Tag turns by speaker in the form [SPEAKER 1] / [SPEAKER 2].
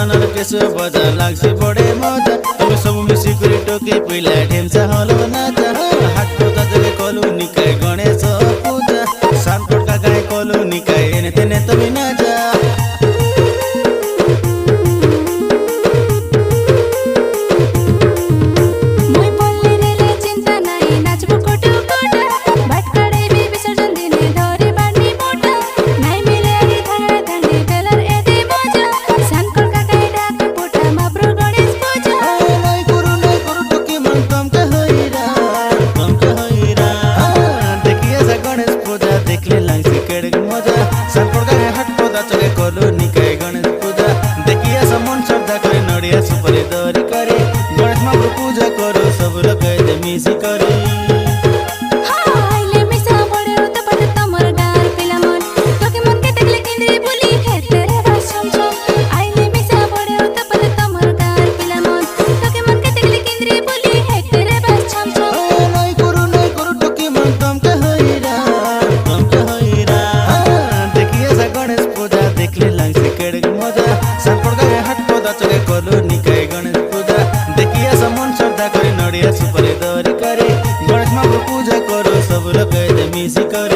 [SPEAKER 1] नानार केसो बजा लाग्छ बडे मजा तब सब मिसी करी टोके पहिला ढेम्चा हलो नाचा हाट पोता जगे कलु निकाय गणेश पूजा सानकोट का गाय कलु निकाय एने तेने तमी नाचा सुपरी दौरी करे गणेश माँ पूजा करो सब लोग मिसी करे सुपरी दौरी करे गणेश माँ पूजा करो सब लोग मिसी करे।